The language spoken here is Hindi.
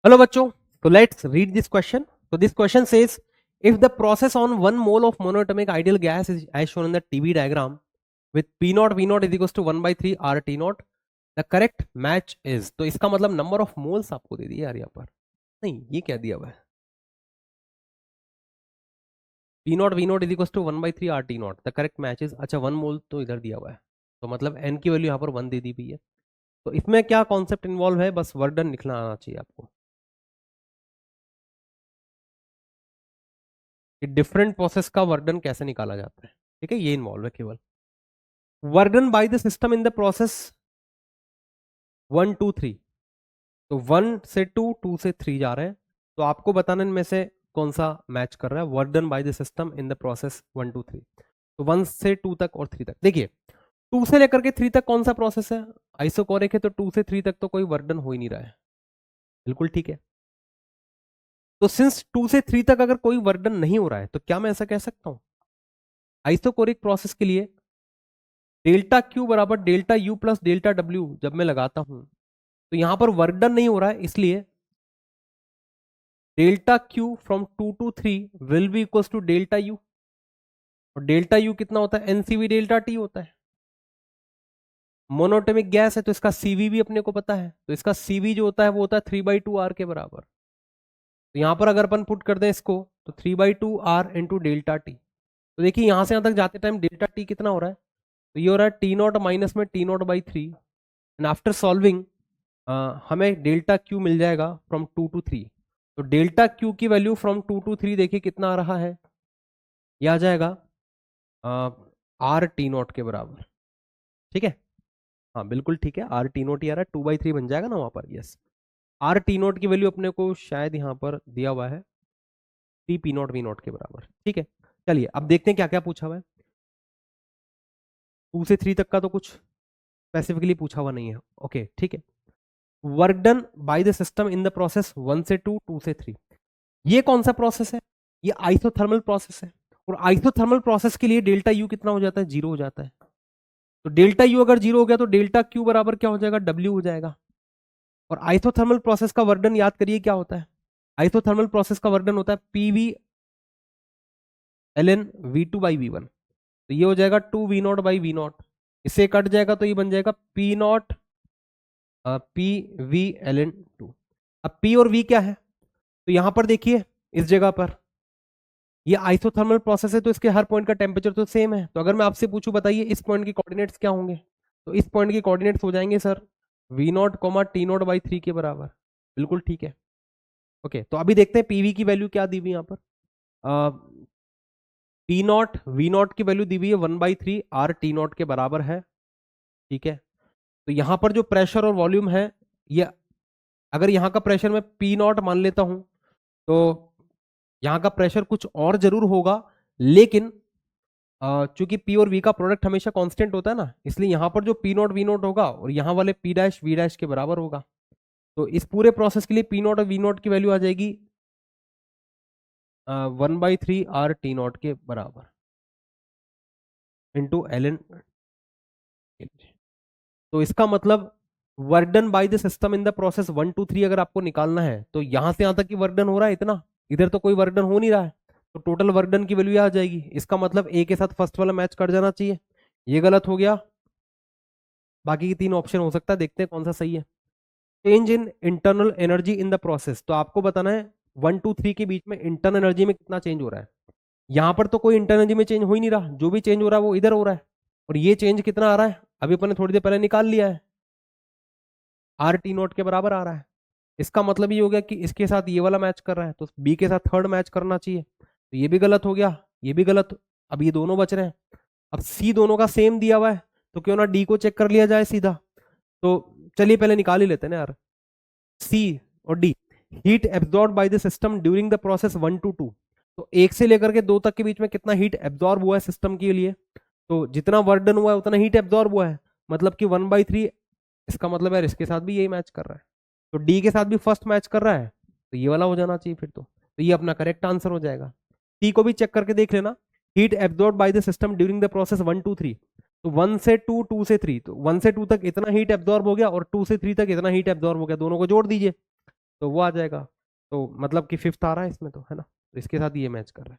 हेलो बच्चों, तो let's read this question. So this question says, if the process on 1 mole of monoatomic ideal gas is as shown in the TB diagram with P naught V naught is equals to 1 by 3 R T naught, the correct match is. तो इसका मतलब नंबर ऑफ मोल्स आपको दे दिया यार यहाँ पर. नहीं, ये क्या दिया हुआ है? P naught V naught is equals to 1 by 3 R T naught. The correct match is. अच्छा, 1 मोल तो इधर दिया हुआ है, तो मतलब n की वैल्यू यहाँ पर 1 दे दी हुई है. तो इसमें क्या कॉन्सेप्ट इन्वॉल्व है, बस वर्क डन लिखना आना चाहिए आपको कि डिफरेंट प्रोसेस का वर्क डन कैसे निकाला जाता है. ठीक है, ये इन्वॉल्व है केवल. Work done by the system in the process 1 2 3. तो 1 से 2, 2 से 3 जा रहे हैं. तो आपको बताना इनमें से कौन सा मैच कर रहा है. Work done by the system in the process 1 2 3. तो 1 से 2 तक और 3 तक. देखिए, 2 से लेकर के 3 तक कौन सा प्रोसेस है? आइसोकोरिक है, तो 2 से 3 तक तो कोई वर्क डन हो ही नहीं रहा है. बिल्कुल ठीक है. तो सिंस 2 से 3 तक अगर कोई वर्क डन नहीं हो रहा है, तो क्या मैं ऐसा कह सकता हूं आइसोकोरिक प्रोसेस के लिए डेल्टा क्यू बराबर delta U plus delta W जब मैं लगाता हूं, तो यहां पर वर्क डन नहीं हो रहा है, इसलिए delta Q from 2 to 3 will be equal to delta U. और डेल्टा यू कितना होता है? एनसीवी डेल्टा टी होता है. मोनोटोमिक गैस है तो इसका सीवी भी अपने को पता है, तो इसका सीवी जो होता है वो होता है 3/2 R के बराबर. तो यहां पर अगर अपन पुट कर दें इसको, तो 3/2 R इंटू डेल्टा टी. तो देखिए यहां से यहां तक जाते टाइम डेल्टा टी कितना हो रहा है? तो ये हो रहा है टी नॉट माइनस में T naught by 3. And after solving हमें डेल्टा क्यू मिल जाएगा फ्रॉम 2 to 3. तो डेल्टा क्यू की वैल्यू फ्रॉम 2 to 3 देखिए कितना आ रहा है, यह आ जाएगा आर टी नॉट के बराबर. ठीक है, हाँ बिल्कुल ठीक है, आर टी नोट ही आ रहा है, 2/3 बन जाएगा ना वहां पर. यस, आर टी नोट की वैल्यू अपने को शायद यहाँ पर दिया हुआ है T P naught V naught के बराबर. ठीक है, चलिए अब देखते हैं क्या क्या पूछा हुआ है. 2 से 3 तक का तो कुछ स्पेसिफिकली पूछा हुआ नहीं है. ओके ठीक है. Work done by the system in the process 1 से 2, 2 से 3. ये कौन सा प्रोसेस है? ये आइसोथर्मल प्रोसेस है. और आइसोथर्मल प्रोसेस के लिए डेल्टा यू कितना हो जाता है? 0 हो जाता है. तो डेल्टा यू अगर 0 हो गया तो डेल्टा क्यू बराबर क्या हो जाएगा? डब्ल्यू हो जाएगा. और आइसोथर्मल प्रोसेस का वर्क डन याद करिए क्या होता है. आइसोथर्मल प्रोसेस का वर्क डन होता है P V L N V two by V one. तो ये हो जाएगा 2 V naught by V naught. इससे कट जाएगा तो ये बन जाएगा P naught P V L N two. अब पी और वी क्या है? तो यहां पर देखिए इस जगह पर ये आइसोथर्मल प्रोसेस है, तो इसके हर पॉइंट का टेम्परेचर तो सेम है. तो अगर मैं आपसे पूछूं बताइए इस पॉइंट के कोऑर्डिनेट्स क्या होंगे, तो इस पॉइंट के कोऑर्डिनेट्स हो जाएंगे sir V naught comma T naught by 3 के बराबर. बिल्कुल ठीक है. ओके, तो अभी देखते हैं पीवी की वैल्यू क्या दी हुई यहाँ पर. पी नॉट वी नॉट की वैल्यू दी हुई है 1/3 आर टी नॉट के बराबर है. ठीक है, तो यहां पर जो प्रेशर और वॉल्यूम है, ये अगर यहाँ का प्रेशर मैं पी नॉट मान लेता हूं, तो यहाँ का प्रेशर कुछ और जरूर होगा, लेकिन चूंकि पी और वी का प्रोडक्ट हमेशा कांस्टेंट होता है ना, इसलिए यहाँ पर जो पी नॉट वी नॉट होगा और यहाँ वाले पी डैश वी डैश के बराबर होगा. तो इस पूरे प्रोसेस के लिए पी नॉट और वी नॉट की वैल्यू आ जाएगी 1/3 आर टी नॉट के बराबर इंटू एल एन. तो इसका मतलब work done by the system in the process 1 2 3 अगर आपको निकालना है, तो यहां से यहां तक की वर्क डन हो रहा है इतना, इधर तो कोई वर्क डन हो नहीं रहा है, तो टोटल वर्क डन की वैल्यू आ जाएगी. इसका मतलब ए के साथ फर्स्ट वाला मैच कर जाना चाहिए. ये गलत हो गया, बाकी की 3 ऑप्शन हो सकता है, देखते हैं कौन सा सही है. Change in internal energy in the process. तो आपको बताना है 1 2 3 के बीच में इंटरनल एनर्जी में कितना चेंज हो रहा है. यहां पर तो कोई इंटरनल एनर्जी में चेंज हो ही नहीं रहा, जो भी चेंज हो रहा है वो इधर हो रहा है. और ये चेंज कितना आ रहा है? अभी अपन ने थोड़ी देर पहले निकाल लिया है, आर टी नोट के बराबर आ रहा है. इसका मतलब ये हो गया कि इसके साथ ये वाला मैच कर रहा है, तो बी के साथ थर्ड मैच करना चाहिए. तो ये भी गलत हो गया, ये भी गलत. अब ये दोनों बच रहे हैं. अब सी दोनों का सेम दिया हुआ है, तो क्यों ना डी को चेक कर लिया जाए सीधा. तो चलिए पहले निकाल ही लेते हैं ना यार, सी और D. Heat absorb by the system during the process 1 to 2. तो 1 से लेकर के 2 तक के बीच में कितना हीट एब्जॉर्ब हुआ है सिस्टम के लिए, तो जितना वर्क डन हुआ है उतना हीट एब्जॉर्ब हुआ है, मतलब कि 1/3. इसका मतलब यार इसके साथ भी यही मैच कर रहा है, तो डी के साथ भी फर्स्ट मैच कर रहा है, तो ये वाला हो जाना चाहिए फिर. तो ये अपना करेक्ट आंसर हो जाएगा. टी को भी चेक करके देख लेना. Heat absorb by the system during the process 1 to 3. तो 1 से 2, 2 से 3, तो 1 से 2 तक इतना हीट एब्जॉर्ब हो गया और 2 से 3 तक इतना हीट एब्जॉर्ब हो गया, दोनों को जोड़ दीजिए. तो वो आ जाएगा। तो मतलब कि फिफ्थ आ रहा है इसमें तो, है ना, तो इसके साथ ये मैच कर रहा है।